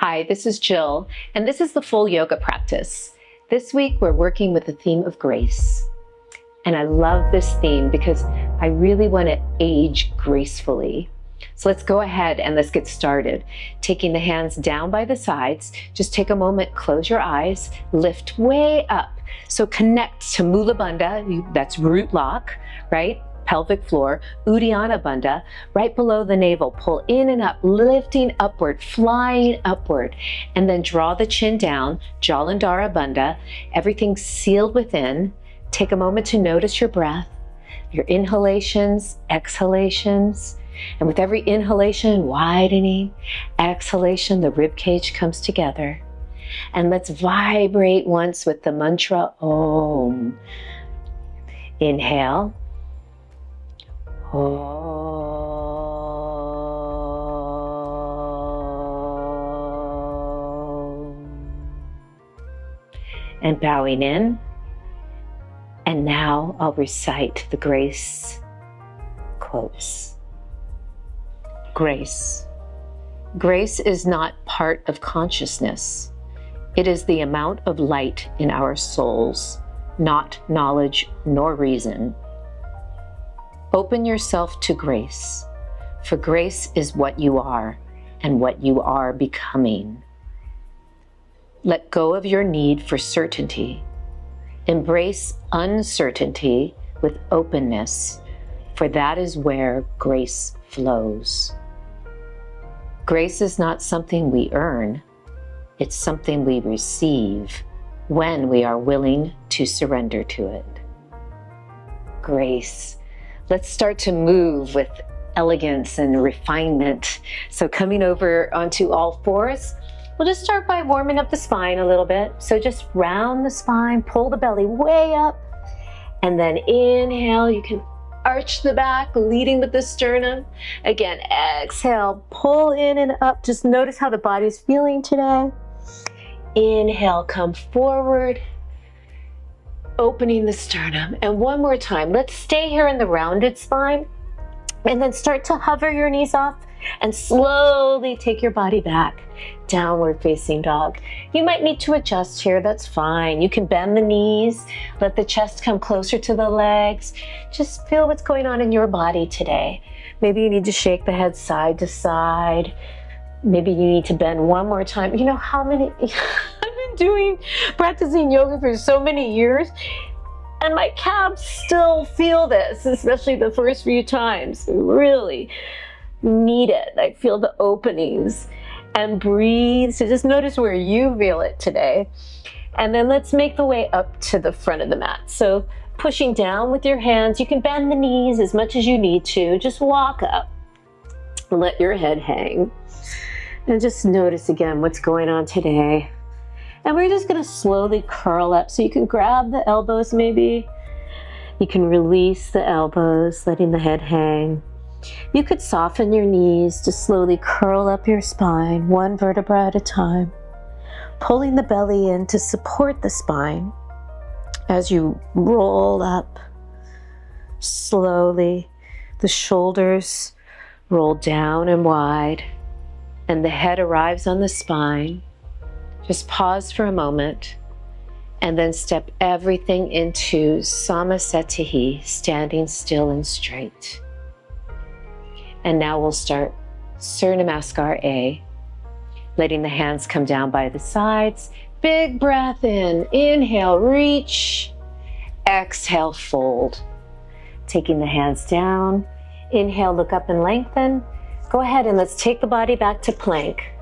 Hi, this is Jill, and this is the full yoga practice. This week we're working with the theme of grace. And I love this theme because I really want to age gracefully. So let's go ahead and let's get started. Taking the hands down by the sides, just take a moment, close your eyes, lift way up. So connect to Mula Bandha, that's root lock, right? Pelvic floor, Uddiyana Bandha, right below the navel. Pull in and up, lifting upward, flying upward. And then draw the chin down, Jalandhara Bandha, everything sealed within. Take a moment to notice your breath, your inhalations, exhalations. And with every inhalation, widening, exhalation, the rib cage comes together. And let's vibrate once with the mantra Om. Inhale. Om. And bowing in. And now I'll recite the grace quotes. Grace. Grace is not part of consciousness. It is the amount of light in our souls, not knowledge nor reason. Open yourself to grace, for grace is what you are and what you are becoming. Let go of your need for certainty. Embrace uncertainty with openness, for that is where grace flows. Grace is not something we earn, it's something we receive when we are willing to surrender to it. Grace. Let's start to move with elegance and refinement. So coming over onto all fours, we'll just start by warming up the spine a little bit. So just round the spine, pull the belly way up, and then inhale. You can arch the back, leading with the sternum. Again, exhale, pull in and up. Just notice how the body's feeling today. Inhale, come forward, opening the sternum. And one more time, let's stay here in the rounded spine and then start to hover your knees off and slowly take your body back, downward facing dog. You might need to adjust here, that's fine. You can bend the knees, let the chest come closer to the legs. Just feel what's going on in your body today. Maybe you need to shake the head side to side. Maybe you need to bend one more time. You know how many, I've been practicing yoga for so many years, and my calves still feel this, especially the first few times. Really need it. I feel the openings. And breathe. So just notice where you feel it today. And then let's make the way up to the front of the mat. So pushing down with your hands, you can bend the knees as much as you need to. Just walk up. Let your head hang. And just notice again what's going on today. And we're just going to slowly curl up. So you can grab the elbows maybe. You can release the elbows, letting the head hang. You could soften your knees to slowly curl up your spine, one vertebra at a time, pulling the belly in to support the spine as you roll up slowly. The shoulders roll down and wide, and the head arrives on the spine. Just pause for a moment, and then step everything into Samasthiti, standing still and straight. And now we'll start Surya Namaskar A, letting the hands come down by the sides. Big breath in, inhale, reach, exhale, fold. Taking the hands down, inhale, look up and lengthen. Go ahead and let's take the body back to plank.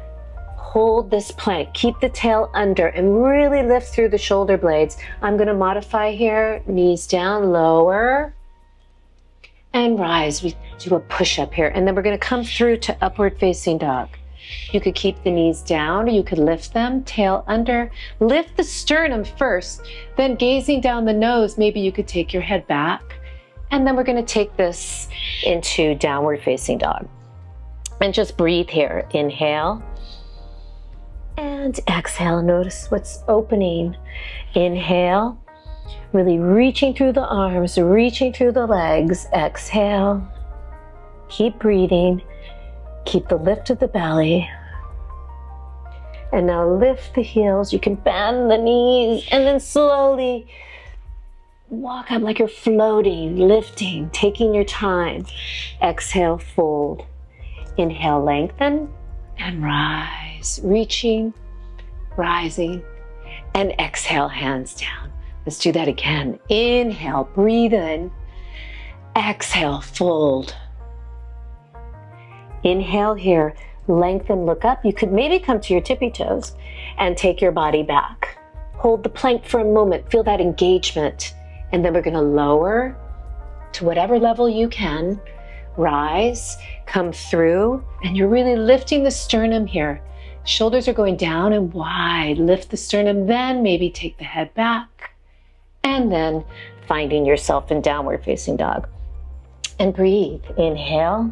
Hold this plank, keep the tail under and really lift through the shoulder blades. I'm gonna modify here, knees down, lower, and rise. We do a push-up here, and then we're going to come through to upward facing dog. You could keep the knees down, or you could lift them, tail under. Lift the sternum first, then gazing down the nose, maybe you could take your head back. And then we're going to take this into downward facing dog. And just breathe here. Inhale and exhale. Notice what's opening. Inhale. Really reaching through the arms, reaching through the legs. Exhale. Keep breathing. Keep the lift of the belly. And now lift the heels. You can bend the knees and then slowly walk up like you're floating, lifting, taking your time. Exhale, fold. Inhale, lengthen and rise. Reaching, rising, and exhale, hands down. Let's do that again. Inhale, breathe in. Exhale, fold. Inhale here, lengthen, look up. You could maybe come to your tippy toes and take your body back. Hold the plank for a moment, feel that engagement. And then we're gonna lower to whatever level you can. Rise, come through, and you're really lifting the sternum here. Shoulders are going down and wide. Lift the sternum, then maybe take the head back. And then finding yourself in downward facing dog. And breathe. Inhale.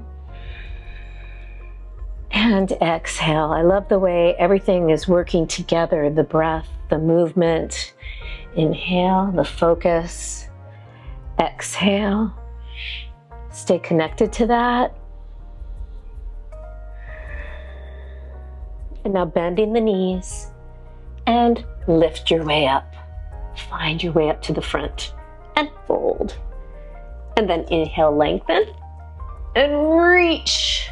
And exhale. I love the way everything is working together. The breath, the movement. Inhale, the focus. Exhale. Stay connected to that. And now bending the knees and lift your way up. Find your way up to the front and fold. And then inhale, lengthen and reach.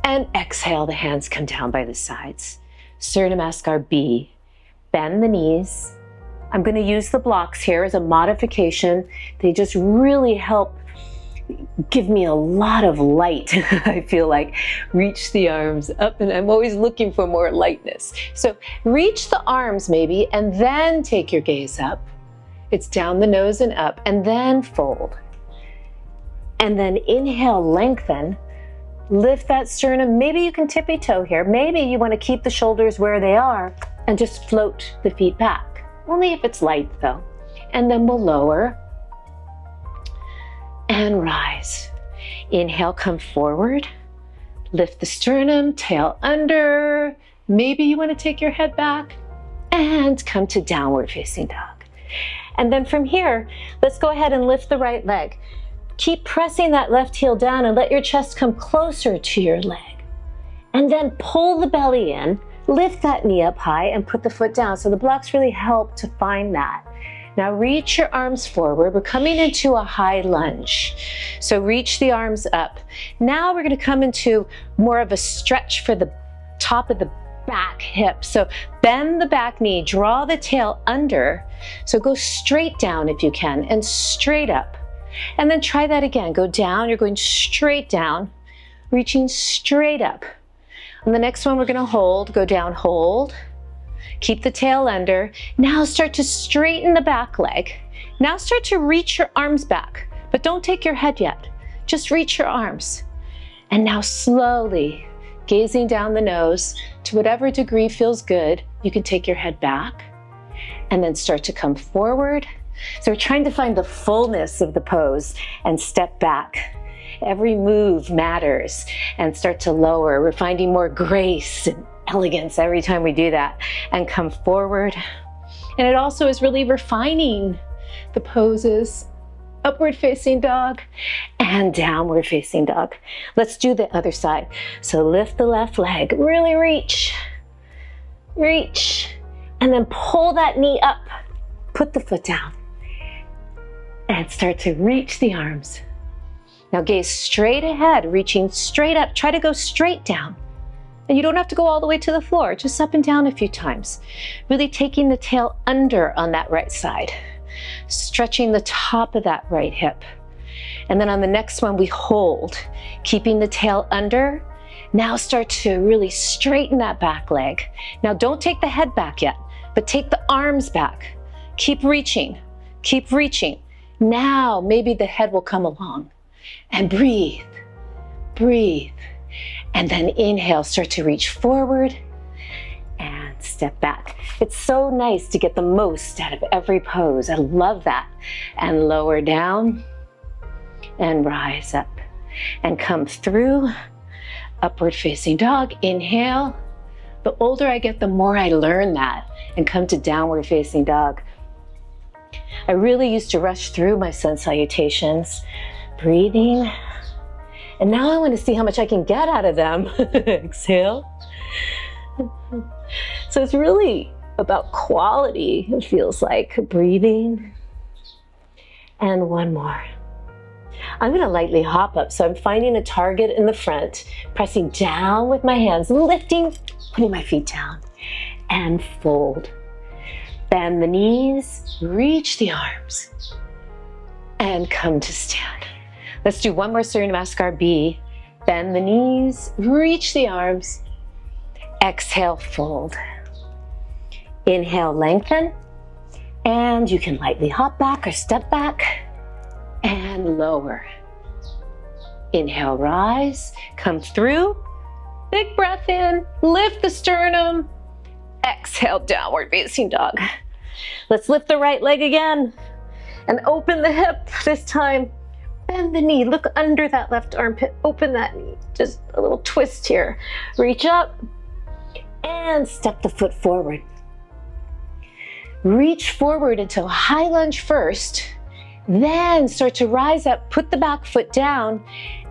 And exhale, the hands come down by the sides. Sternum B. Bend the knees. I'm going to use the blocks here as a modification. They just really help give me a lot of light. I feel like reach the arms up, and I'm always looking for more lightness. So reach the arms maybe, and then take your gaze up. It's down the nose and up, and then fold. And then inhale, lengthen. Lift that sternum. Maybe you can tippy toe here. Maybe you want to keep the shoulders where they are and just float the feet back. Only if it's light though. And then we'll lower and rise. Inhale, come forward. Lift the sternum, tail under. Maybe you want to take your head back and come to downward facing dog. And then from here, let's go ahead and lift the right leg. Keep pressing that left heel down and let your chest come closer to your leg. And then pull the belly in, lift that knee up high and put the foot down. So the blocks really help to find that. Now reach your arms forward. We're coming into a high lunge. So reach the arms up. Now we're going to come into more of a stretch for the top of the back hip. So bend the back knee, draw the tail under. So go straight down if you can and straight up. And then try that again. Go down, you're going straight down, reaching straight up. On the next one, we're going to hold, go down, hold. Keep the tail under. Now start to straighten the back leg. Now start to reach your arms back, but don't take your head yet. Just reach your arms. And now slowly, gazing down the nose to whatever degree feels good, you can take your head back and then start to come forward. So we're trying to find the fullness of the pose and step back. Every move matters, and start to lower. We're finding more grace and elegance every time we do that and come forward. And it also is really refining the poses. Upward facing dog and downward facing dog. Let's do the other side. So lift the left leg, really reach, and then pull that knee up. Put the foot down and start to reach the arms. Now gaze straight ahead, reaching straight up. Try to go straight down. And you don't have to go all the way to the floor, just up and down a few times. Really taking the tail under on that right side. Stretching the top of that right hip. And then on the next one, we hold, keeping the tail under. Now start to really straighten that back leg. Now don't take the head back yet, but take the arms back. Keep reaching, keep reaching. Now maybe the head will come along. And breathe, breathe. And then inhale, start to reach forward and step back. It's so nice to get the most out of every pose. I love that. And lower down and rise up and come through upward facing dog. Inhale. The older I get, the more I learn that and come to downward facing dog. I really used to rush through my sun salutations, breathing. And now I want to see how much I can get out of them. Exhale. So it's really about quality, it feels like. Breathing. And one more. I'm going to lightly hop up. So I'm finding a target in the front, pressing down with my hands, lifting, putting my feet down, and fold. Bend the knees, reach the arms, and come to stand. Let's do one more Surya Namaskar B. Bend the knees, reach the arms. Exhale, fold. Inhale, lengthen. And you can lightly hop back or step back and lower. Inhale, rise, come through. Big breath in, lift the sternum. Exhale, downward facing dog. Let's lift the right leg again and open the hip this time. Bend the knee, look under that left armpit, open that knee. Just a little twist here. Reach up and step the foot forward. Reach forward into a high lunge first, then start to rise up, put the back foot down,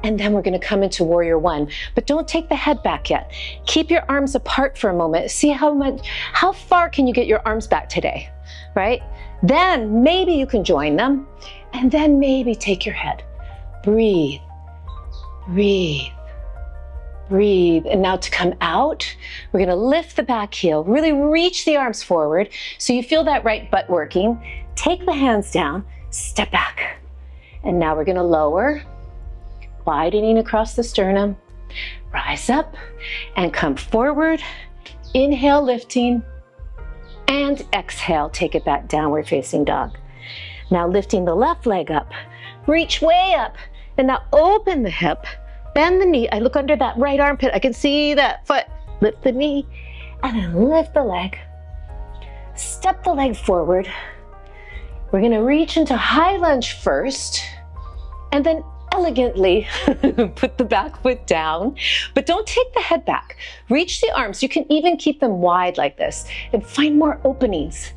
and then we're going to come into warrior one. But don't take the head back yet. Keep your arms apart for a moment. See how far can you get your arms back today, right? Then maybe you can join them, and then maybe take your head. Breathe, breathe, breathe. And now to come out, we're going to lift the back heel, really reach the arms forward so you feel that right butt working. Take the hands down, step back. And now we're going to lower, widening across the sternum, rise up and come forward. Inhale, lifting, and exhale, take it back, downward facing dog. Now lifting the left leg up, reach way up, and now open the hip, bend the knee. I look under that right armpit, I can see that foot. Lift the knee, and then lift the leg. Step the leg forward. We're gonna reach into high lunge first, and then elegantly put the back foot down, but don't take the head back. Reach the arms. You can even keep them wide like this and find more openings.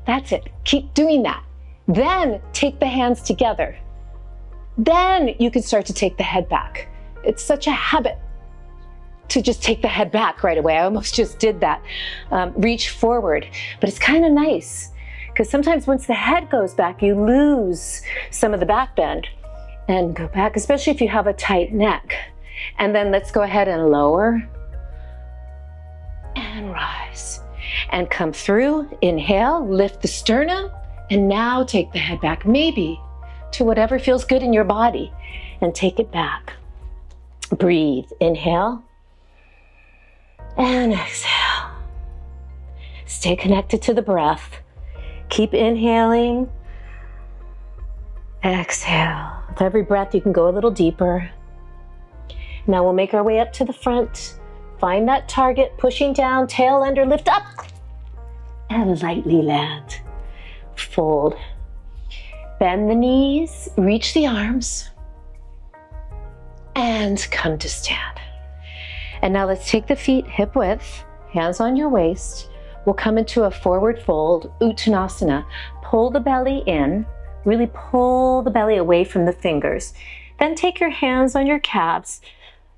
That's it. Keep doing that. Then take the hands together. Then you can start to take the head back. It's such a habit to just take the head back right away. I almost just did that. Reach forward, but it's kind of nice because sometimes once the head goes back, you lose some of the back bend. And go back, especially if you have a tight neck. And then let's go ahead and lower and rise and come through. Inhale, lift the sternum, and now take the head back, maybe to whatever feels good in your body, and take it back. Breathe, inhale and exhale. Stay connected to the breath. Keep inhaling, exhale. With every breath, you can go a little deeper. Now we'll make our way up to the front. Find that target, pushing down, tail under, lift up, and lightly land. Fold. Bend the knees, reach the arms, and come to stand. And now let's take the feet hip width, hands on your waist. We'll come into a forward fold, Uttanasana. Pull the belly in. Really pull the belly away from the fingers. Then take your hands on your calves.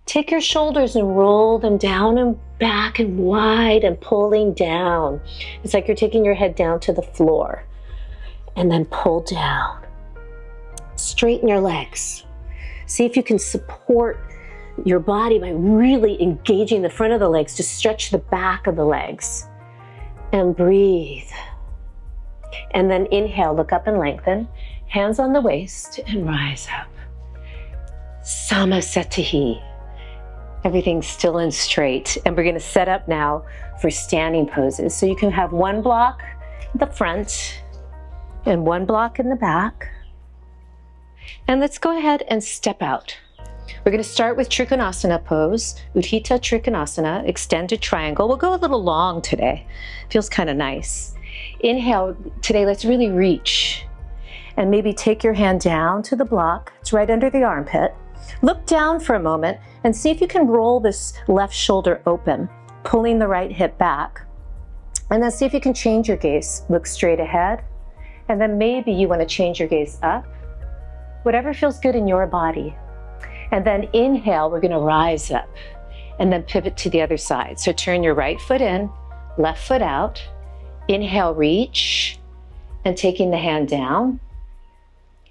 Take your shoulders and roll them down and back and wide and pulling down. It's like you're taking your head down to the floor. And then pull down. Straighten your legs. See if you can support your body by really engaging the front of the legs to stretch the back of the legs. And breathe. And then inhale, look up and lengthen. Hands on the waist and rise up. Samasthiti. Everything's still and straight. And we're going to set up now for standing poses. So you can have one block in the front and one block in the back. And let's go ahead and step out. We're going to start with Trikonasana pose, Utthita Trikonasana, extended triangle. We'll go a little long today. Feels kind of nice. Inhale, today let's really reach and maybe take your hand down to the block. It's right under the armpit. Look down for a moment and see if you can roll this left shoulder open, pulling the right hip back. And then see if you can change your gaze. Look straight ahead. And then maybe you want to change your gaze up. Whatever feels good in your body. And then inhale, we're going to rise up. and then pivot to the other side. So turn your right foot in, left foot out. Inhale, reach, and taking the hand down.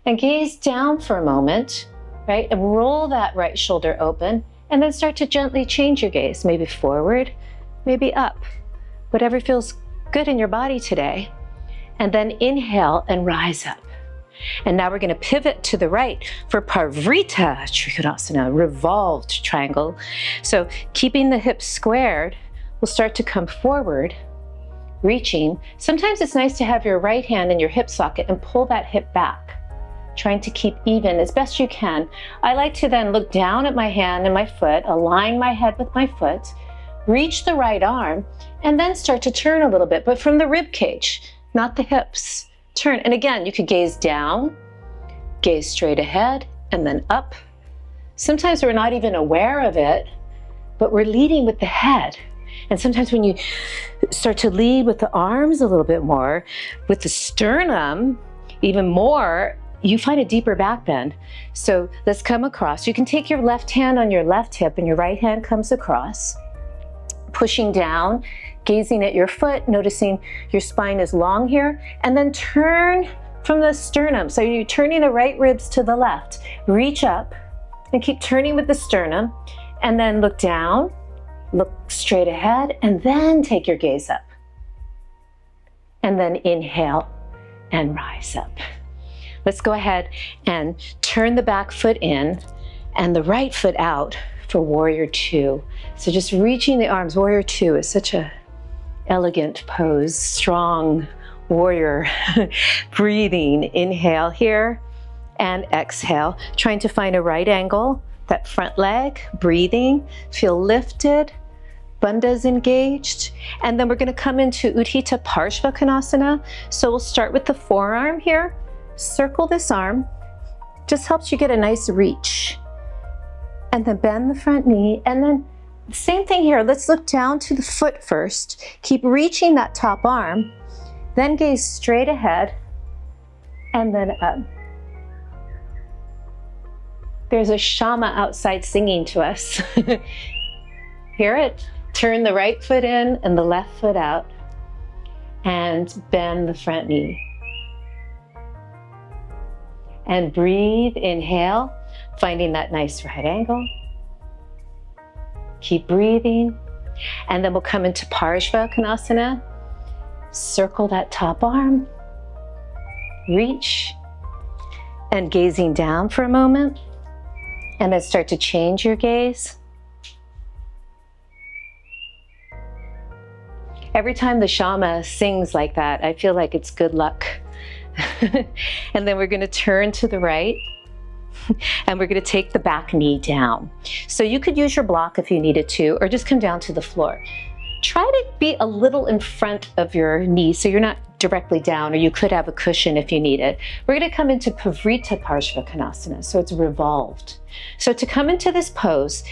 And gaze down for a moment, right? And roll that right shoulder open, and then start to gently change your gaze, maybe forward, maybe up, whatever feels good in your body today. And then inhale and rise up. And now we're going to pivot to the right for Parvrita Trikonasana, revolved triangle. So keeping the hips squared, we'll start to come forward, reaching. Sometimes it's nice to have your right hand in your hip socket and pull that hip back, trying to keep even as best you can. I like to then look down at my hand and my foot, align my head with my foot, reach the right arm, and then start to turn a little bit, but from the rib cage, not the hips. Turn, and again, you could gaze down, gaze straight ahead, and then up. Sometimes we're not even aware of it, but we're leading with the head. And sometimes when you start to lead with the arms a little bit more, with the sternum even more, you find a deeper back bend. So let's come across. You can take your left hand on your left hip and your right hand comes across, pushing down, gazing at your foot, noticing your spine is long here, and then turn from the sternum. So you're turning the right ribs to the left. Reach up and keep turning with the sternum, and then look down, look straight ahead, and then take your gaze up. And then inhale and rise up. Let's go ahead and turn the back foot in and the right foot out for Warrior Two. So just reaching the arms. Warrior Two is such a elegant pose, strong warrior. Breathing, inhale here and exhale, trying to find a right angle, that front leg, breathing, feel lifted, bandhas engaged, and then we're going to come into Utthita Hasta. So we'll start with the forearm here, circle this arm, just helps you get a nice reach, and then bend the front knee, and then same thing here. Let's look down to the foot first. Keep reaching that top arm, then gaze straight ahead, and then up. There's a Shama outside singing to us. Hear it? Turn the right foot in and the left foot out, and bend the front knee. And breathe, inhale, finding that nice right angle. Keep breathing, and then we'll come into Vrksasana. Circle that top arm, reach, and gazing down for a moment, and then start to change your gaze. Every time the Shama sings like that, I feel like it's good luck. And then we're going to turn to the right. And we're going to take the back knee down. So you could use your block if you needed to, or just come down to the floor. Try to be a little in front of your knee so you're not directly down, or you could have a cushion if you need it. We're going to come into Parvrita Trikonasana, so it's revolved. So to come into this pose,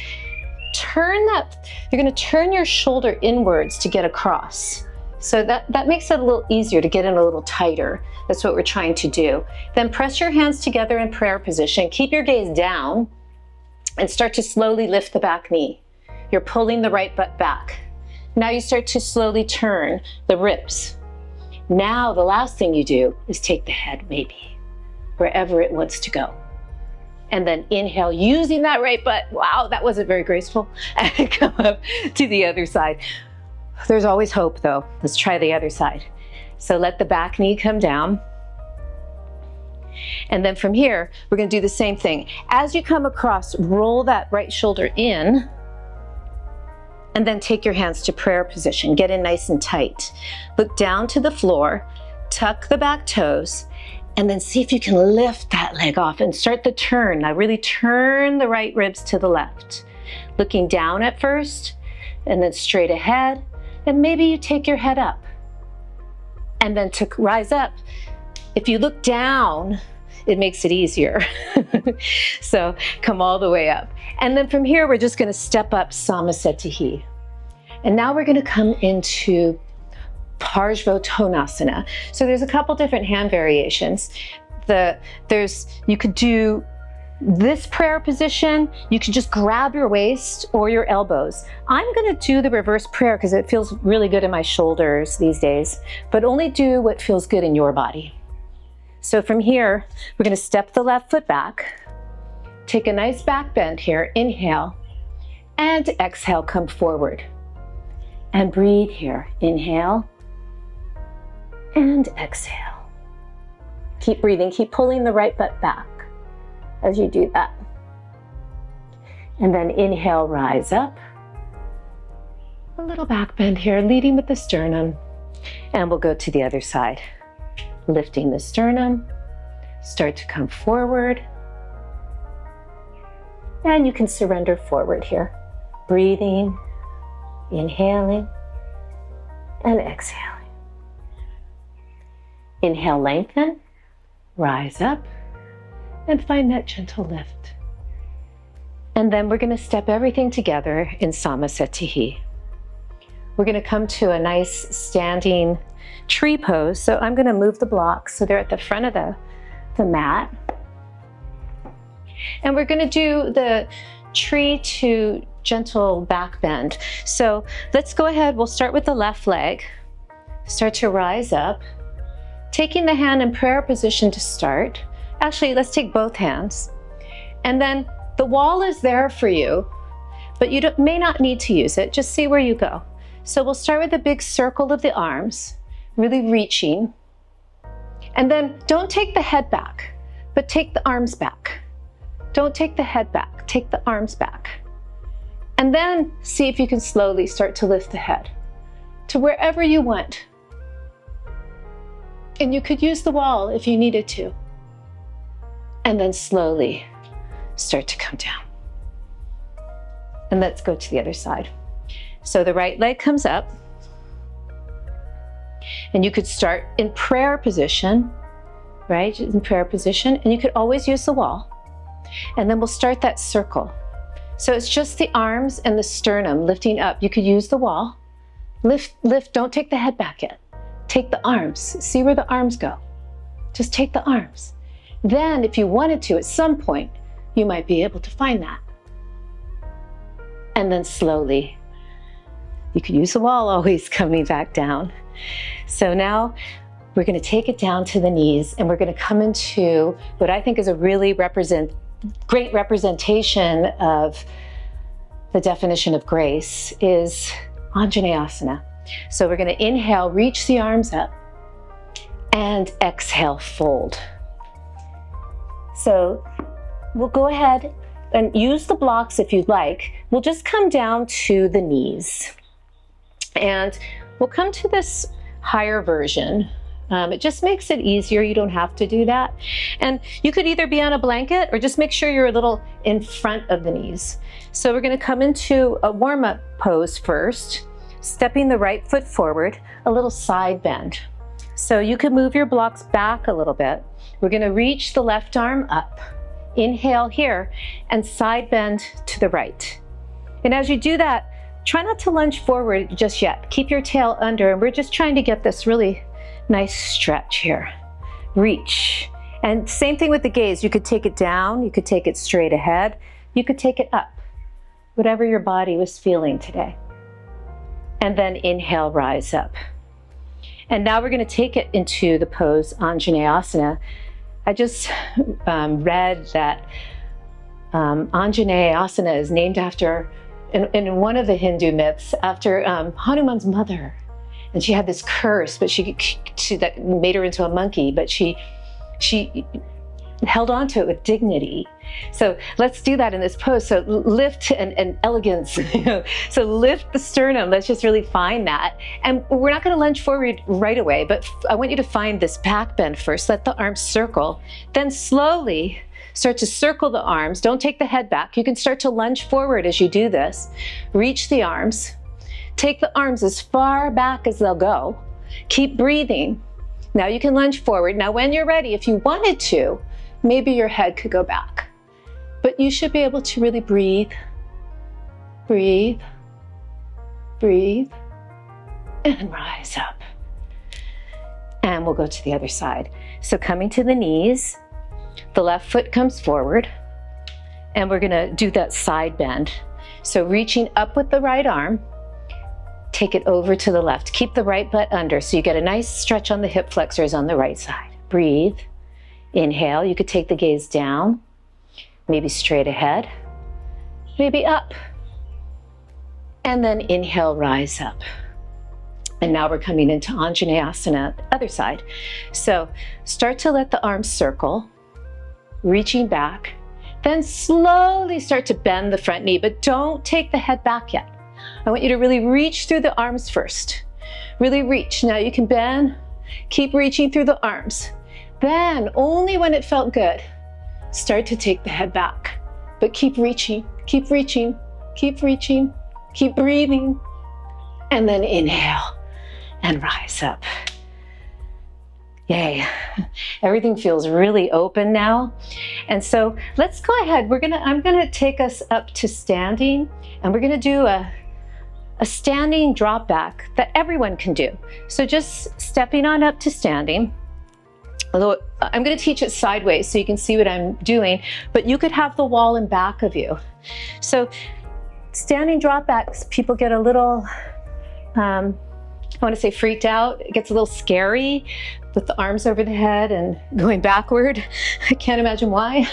you're going to turn your shoulder inwards to get across. So that makes it a little easier to get in a little tighter. That's what we're trying to do. Then press your hands together in prayer position. Keep your gaze down and start to slowly lift the back knee. You're pulling the right butt back. Now you start to slowly turn the ribs. Now the last thing you do is take the head maybe wherever it wants to go. And then inhale using that right butt. Wow, that wasn't very graceful. And come up to the other side. There's always hope though. Let's try the other side. So let the back knee come down. And then from here, we're going to do the same thing. As you come across, roll that right shoulder in, and then take your hands to prayer position. Get in nice and tight. Look down to the floor, tuck the back toes, and then see if you can lift that leg off and start the turn. Now really turn the right ribs to the left. Looking down at first, and then straight ahead, and maybe you take your head up. And then to rise up, if you look down, it makes it easier. So come all the way up. And then from here, we're just going to step up Samasthiti. And now we're going to come into Vrksasana. So there's a couple different hand variations. You could do this prayer position, you can just grab your waist or your elbows. I'm gonna do the reverse prayer because it feels really good in my shoulders these days, but only do what feels good in your body. So from here, we're gonna step the left foot back, take a nice back bend here, inhale, and exhale, come forward. And breathe here, inhale, and exhale. Keep breathing, keep pulling the right butt back as you do that. And then inhale, rise up. A little back bend here, leading with the sternum. And we'll go to the other side. Lifting the sternum, start to come forward. And you can surrender forward here. Breathing, inhaling, and exhaling. Inhale, lengthen, rise up, and find that gentle lift. And then we're going to step everything together in Samasthiti. We're going to come to a nice standing tree pose. So I'm going to move the blocks so they're at the front of the mat. And we're going to do the tree to gentle back bend. So let's go ahead. We'll start with the left leg. Start to rise up. Taking the hand in prayer position to start. Actually, let's take both hands. And then the wall is there for you, but you may not need to use it. Just see where you go. So we'll start with a big circle of the arms, really reaching. And then don't take the head back, but take the arms back. Don't take the head back, take the arms back. And then see if you can slowly start to lift the head to wherever you want. And you could use the wall if you needed to. And then slowly start to come down. And let's go to the other side. So the right leg comes up. And you could start in prayer position, right? In prayer position. And you could always use the wall. And then we'll start that circle. So it's just the arms and the sternum lifting up. You could use the wall. Lift, lift. Don't take the head back yet. Take the arms. See where the arms go. Just take the arms. Then, if you wanted to, at some point, you might be able to find that. And then slowly, you could use the wall, always coming back down. So now we're going to take it down to the knees, and we're going to come into what I think is a really great representation of the definition of grace is Anjaneyasana. So we're going to inhale, reach the arms up, and exhale, fold. So we'll go ahead and use the blocks if you'd like. We'll just come down to the knees. And we'll come to this higher version. It just makes it easier. You don't have to do that. And you could either be on a blanket or just make sure you're a little in front of the knees. So we're going to come into a warm-up pose first, stepping the right foot forward, a little side bend. So you can move your blocks back a little bit. We're going to reach the left arm up. Inhale here and side bend to the right. And as you do that, try not to lunge forward just yet. Keep your tail under, and we're just trying to get this really nice stretch here. Reach. And same thing with the gaze. You could take it down, you could take it straight ahead, you could take it up, whatever your body was feeling today. And then inhale, rise up. And now we're going to take it into the pose Anjaneyasana. I just read that Anjaneyasana is named after, in one of the Hindu myths, after Hanuman's mother. And she had this curse, but that made her into a monkey, but she held on to it with dignity. So let's do that in this pose. So lift and elegance. So lift the sternum. Let's just really find that. And we're not going to lunge forward right away, but I want you to find this back bend first. Let the arms circle. Then slowly start to circle the arms. Don't take the head back. You can start to lunge forward as you do this. Reach the arms. Take the arms as far back as they'll go. Keep breathing. Now you can lunge forward. Now when you're ready, if you wanted to, maybe your head could go back. But you should be able to really breathe, breathe, breathe, and rise up. And we'll go to the other side. So coming to the knees, the left foot comes forward, And we're gonna do that side bend. So reaching up with the right arm, take it over to the left. Keep the right butt under so you get a nice stretch on the hip flexors on the right side. Breathe. Inhale. You could take the gaze down, maybe straight ahead, maybe up. And then inhale, rise up. And now we're coming into Anjaneyasana, other side. So start to let the arms circle, reaching back. Then slowly start to bend the front knee, but don't take the head back yet. I want you to really reach through the arms first. Really reach. Now you can bend, keep reaching through the arms. Then, only when it felt good, start to take the head back. But keep reaching, keep reaching, keep reaching, keep breathing. And then inhale and rise up. Yay. Everything feels really open now. And so let's go ahead. I'm gonna take us up to standing, and we're gonna do a standing drop back that everyone can do. So just stepping on up to standing. Although I'm gonna teach it sideways so you can see what I'm doing, but you could have the wall in back of you. So standing drop backs, people get a little, I wanna say freaked out. It gets a little scary with the arms over the head and going backward. I can't imagine why.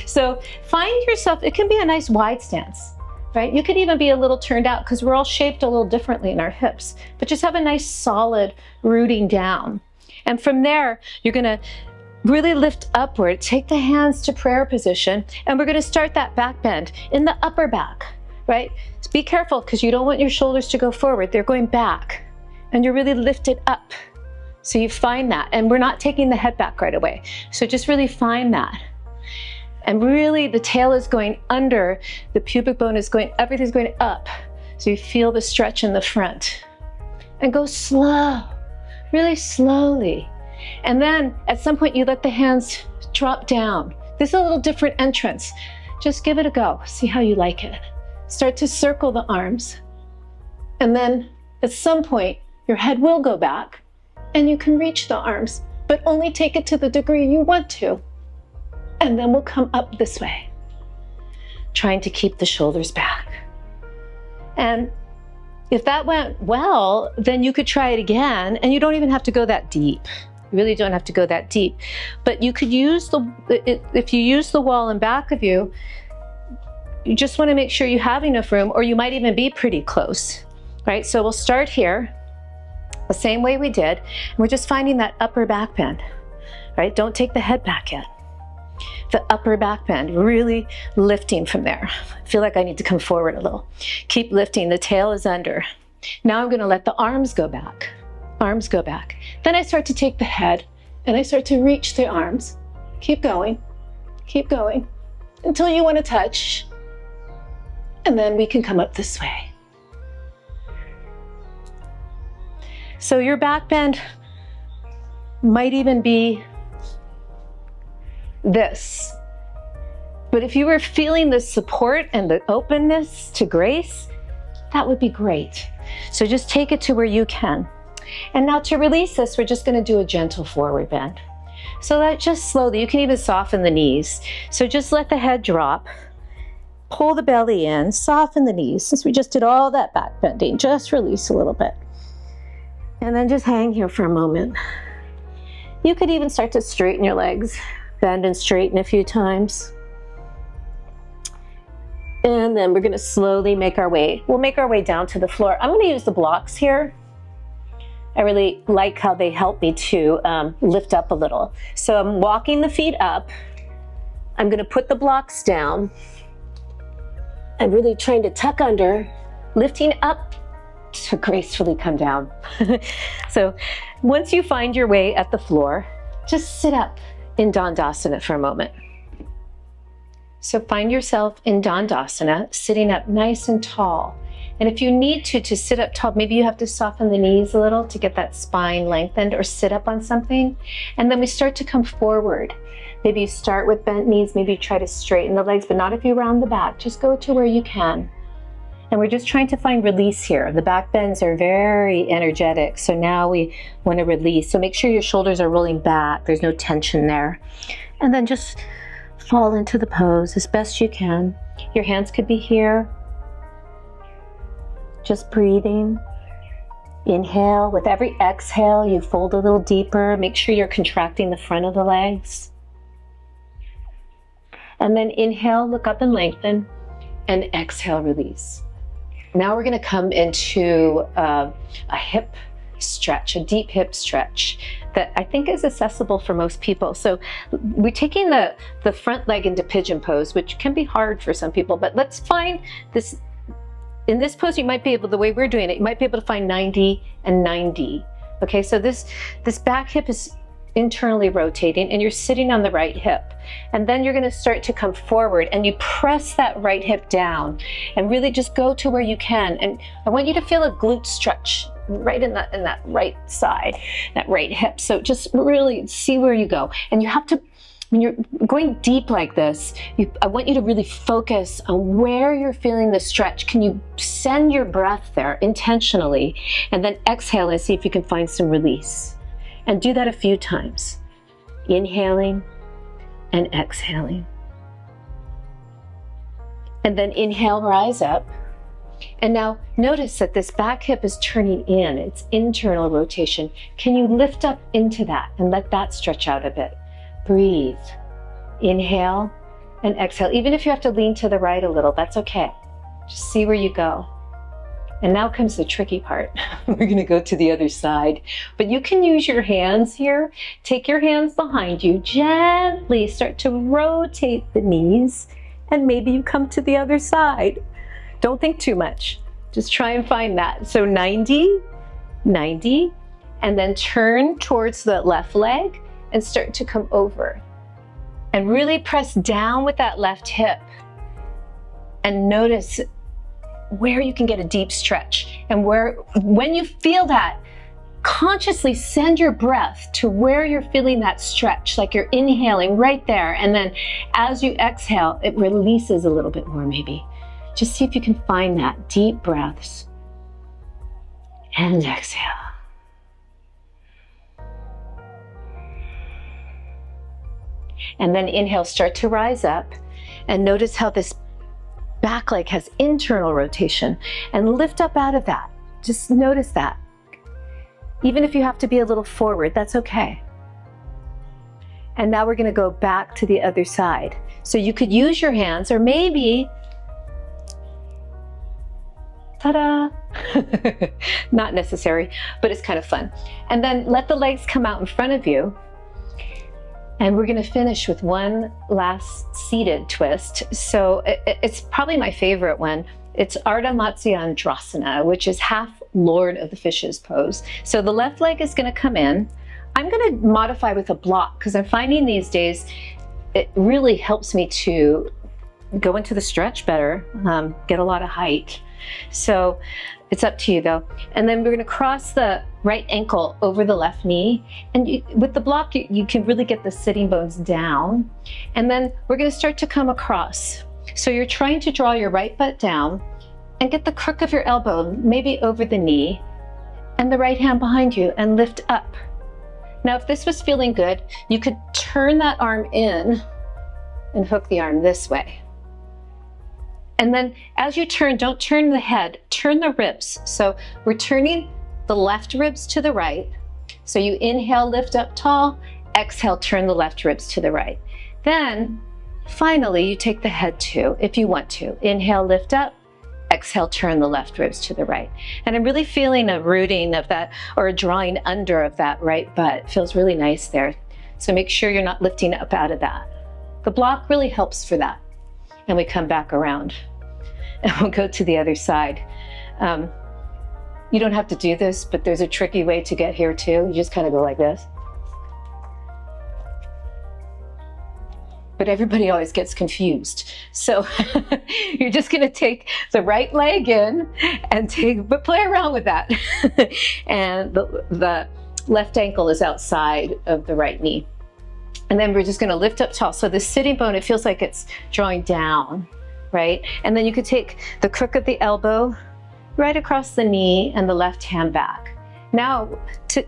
So find yourself, it can be a nice wide stance, right? You could even be a little turned out because we're all shaped a little differently in our hips, but just have a nice solid rooting down. And from there, you're gonna really lift upward, take the hands to prayer position, and we're gonna start that back bend in the upper back, right? So be careful because you don't want your shoulders to go forward. They're going back, and you're really lifted up. So you find that, and we're not taking the head back right away. So just really find that. And really the tail is going under, the pubic bone is going, everything's going up. So you feel the stretch in the front. And go slow, really slowly. And then at some point you let the hands drop down. This is a little different entrance. Just give it a go, see how you like it. Start to circle the arms. And then at some point, your head will go back and you can reach the arms, but only take it to the degree you want to. And then we'll come up this way, trying to keep the shoulders back. And if that went well, then you could try it again, and you don't even have to go that deep. You really don't have to go that deep. But you could use if you use the wall in back of you, you just want to make sure you have enough room, or you might even be pretty close, right? So we'll start here, the same way we did, and we're just finding that upper back bend, right? Don't take the head back yet. The upper back bend, really lifting from there. I feel like I need to come forward a little. Keep lifting, the tail is under. Now I'm gonna let the arms go back. Arms go back. Then I start to take the head and I start to reach the arms. Keep going until you wanna touch. And then we can come up this way. So your back bend might even be this. But if you were feeling the support and the openness to grace, that would be great. So just take it to where you can. And now to release this, we're just gonna do a gentle forward bend. So that just slowly, you can even soften the knees. So just let the head drop, pull the belly in, soften the knees. Since we just did all that back bending, just release a little bit. And then just hang here for a moment. You could even start to straighten your legs. Bend and straighten a few times. And then we're gonna slowly make our way. We'll make our way down to the floor. I'm gonna use the blocks here. I really like how they help me to lift up a little. So I'm walking the feet up. I'm gonna put the blocks down. I'm really trying to tuck under, lifting up to gracefully come down. So once you find your way at the floor, just sit up in Dandasana for a moment. So find yourself in Dandasana, sitting up nice and tall. And if you need to sit up tall, maybe you have to soften the knees a little to get that spine lengthened, or sit up on something. And then we start to come forward. Maybe you start with bent knees, maybe you try to straighten the legs, but not if you round the back. Just go to where you can. And we're just trying to find release here. The back bends are very energetic. So now we want to release. So make sure your shoulders are rolling back. There's no tension there. And then just fall into the pose as best you can. Your hands could be here. Just breathing. Inhale. With every exhale, you fold a little deeper. Make sure you're contracting the front of the legs. And then inhale, look up and lengthen. And exhale, release. Now we're going to come into a hip stretch, a deep hip stretch that I think is accessible for most people. So we're taking the front leg into pigeon pose, which can be hard for some people, but let's find this. In this pose, you might be able, the way we're doing it, you might be able to find 90 and 90. Okay, so this back hip is internally rotating and you're sitting on the right hip. And then you're gonna start to come forward and you press that right hip down and really just go to where you can. And I want you to feel a glute stretch right in that right side, that right hip. So just really see where you go. And you have to, when you're going deep like this, I want you to really focus on where you're feeling the stretch. Can you send your breath there intentionally? And then exhale and see if you can find some release. And do that a few times. Inhaling and exhaling. And then inhale, rise up. And now notice that this back hip is turning in. It's internal rotation. Can you lift up into that and let that stretch out a bit? Breathe. Inhale and exhale. Even if you have to lean to the right a little, that's okay. Just see where you go. And now comes the tricky part. We're going to go to the other side. But you can use your hands here. Take your hands behind you. Gently start to rotate the knees. And maybe you come to the other side. Don't think too much. Just try and find that. So 90, 90. And then turn towards the left leg and start to come over. And really press down with that left hip. And notice where you can get a deep stretch. And when you feel that, consciously send your breath to where you're feeling that stretch, like you're inhaling right there. And then as you exhale, it releases a little bit more maybe. Just see if you can find that. Deep breaths. And exhale. And then inhale, start to rise up. And notice how this back leg has internal rotation. And lift up out of that. Just notice that. Even if you have to be a little forward, that's okay. And now we're going to go back to the other side. So you could use your hands, or maybe, ta-da! Not necessary, but it's kind of fun. And then let the legs come out in front of you. And we're going to finish with one last seated twist. So it's probably my favorite one. It's Ardha Matsyendrasana, which is half Lord of the Fishes pose. So the left leg is going to come in. I'm going to modify with a block because I'm finding these days it really helps me to go into the stretch better, get a lot of height. So it's up to you though. And then we're going to cross the right ankle over the left knee. And with the block, you can really get the sitting bones down. And then we're going to start to come across. So you're trying to draw your right butt down and get the crook of your elbow maybe over the knee and the right hand behind you and lift up. Now, if this was feeling good, you could turn that arm in and hook the arm this way. And then as you turn, don't turn the head, turn the ribs. So we're turning the left ribs to the right. So you inhale, lift up tall, exhale, turn the left ribs to the right. Then finally, you take the head too, if you want to. Inhale, lift up, exhale, turn the left ribs to the right. And I'm really feeling a rooting of that, or a drawing under of that right butt. It feels really nice there. So make sure you're not lifting up out of that. The block really helps for that. And we come back around and we'll go to the other side. You don't have to do this, but there's a tricky way to get here too. You just kind of go like this. But everybody always gets confused. So you're just gonna take the right leg in and but play around with that. And the left ankle is outside of the right knee. And then we're just gonna lift up tall. So the sitting bone, it feels like it's drawing down, right? And then you could take the crook of the elbow right across the knee and the left hand back. Now, to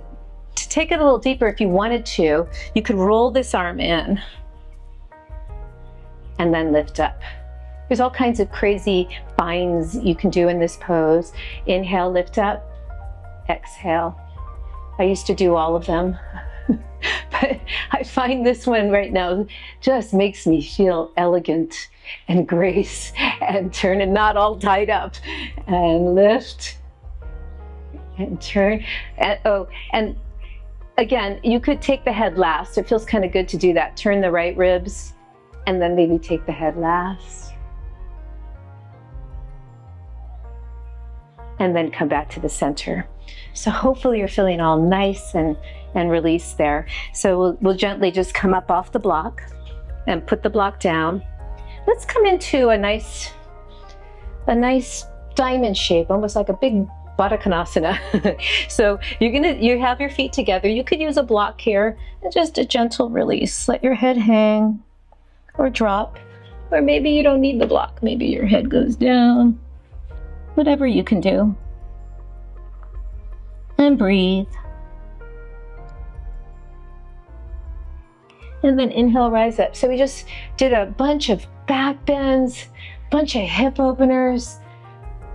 take it a little deeper, if you wanted to, you could roll this arm in and then lift up. There's all kinds of crazy binds you can do in this pose. Inhale, lift up, exhale. I used to do all of them, but I find this one right now just makes me feel elegant and grace and turn and not all tied up. And lift and turn. And again, you could take the head last. It feels kind of good to do that. Turn the right ribs and then maybe take the head last. And then come back to the center. So hopefully you're feeling all nice and released there. So we'll gently just come up off the block and put the block down. Let's come into a nice diamond shape, almost like a big Vrksasana. So you have your feet together. You could use a block here and just a gentle release. Let your head hang or drop, or maybe you don't need the block. Maybe your head goes down. Whatever you can do. And breathe. And then inhale, rise up. So we just did a bunch of back bends, bunch of hip openers,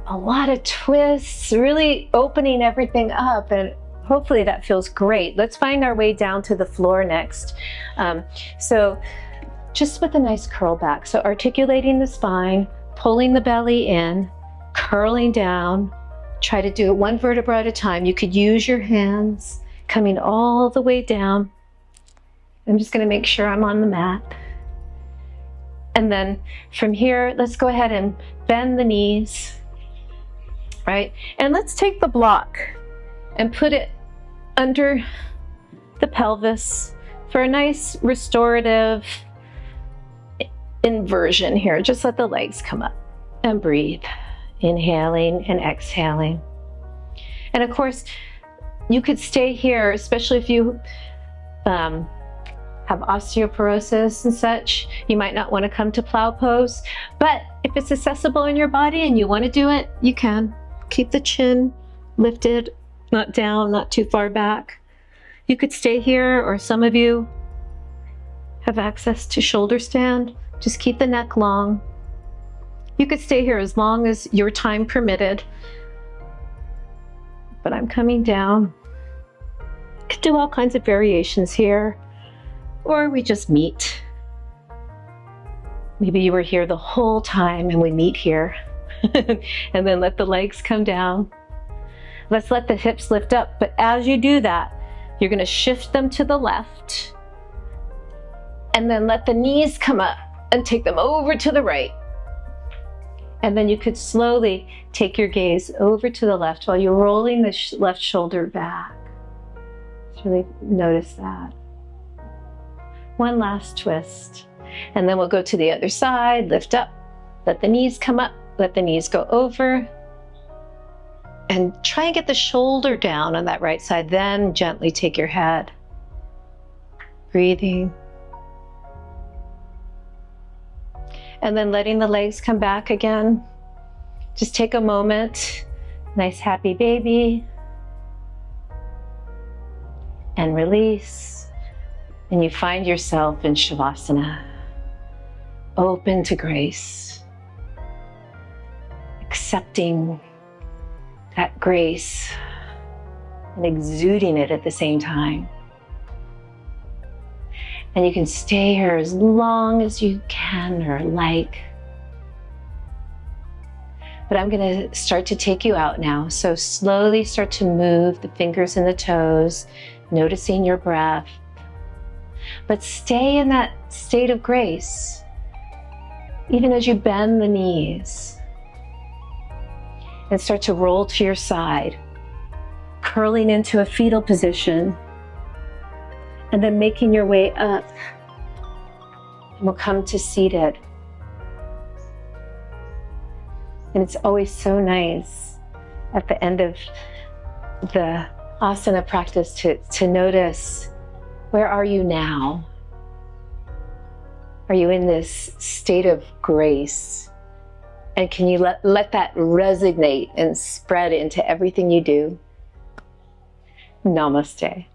a lot of twists, really opening everything up, and hopefully that feels great. Let's find our way down to the floor next. So just with a nice curl back. So articulating the spine, pulling the belly in, curling down. Try to do it one vertebra at a time. You could use your hands coming all the way down. I'm just going to make sure I'm on the mat. And then from here, let's go ahead and bend the knees, right? And let's take the block and put it under the pelvis for a nice restorative inversion here. Just let the legs come up and breathe. Inhaling and exhaling. And of course, you could stay here, especially if you have osteoporosis and such. You might not want to come to plow pose, but if it's accessible in your body and you want to do it, you can. Keep the chin lifted, not down, not too far back. You could stay here, or some of you have access to shoulder stand. Just keep the neck long. You could stay here as long as your time permitted, but I'm coming down. You could do all kinds of variations here, or we just meet. Maybe you were here the whole time and we meet here. And then let the legs come down. Let's let the hips lift up, but as you do that, you're going to shift them to the left, and then let the knees come up and take them over to the right. And then you could slowly take your gaze over to the left while you're rolling the left shoulder back. Just really notice that. One last twist. And then we'll go to the other side, lift up, let the knees come up, let the knees go over. And try and get the shoulder down on that right side, then gently take your head. Breathing. And then letting the legs come back again. Just take a moment. Nice happy baby. And release. And you find yourself in Shavasana. Open to grace. Accepting that grace and exuding it at the same time. And you can stay here as long as you can or like. But I'm going to start to take you out now. So slowly start to move the fingers and the toes, noticing your breath. But stay in that state of grace, even as you bend the knees. And start to roll to your side, curling into a fetal position. And then making your way up, and we'll come to seated. And it's always so nice at the end of the asana practice to notice, where are you now? Are you in this state of grace? And can you let that resonate and spread into everything you do? Namaste.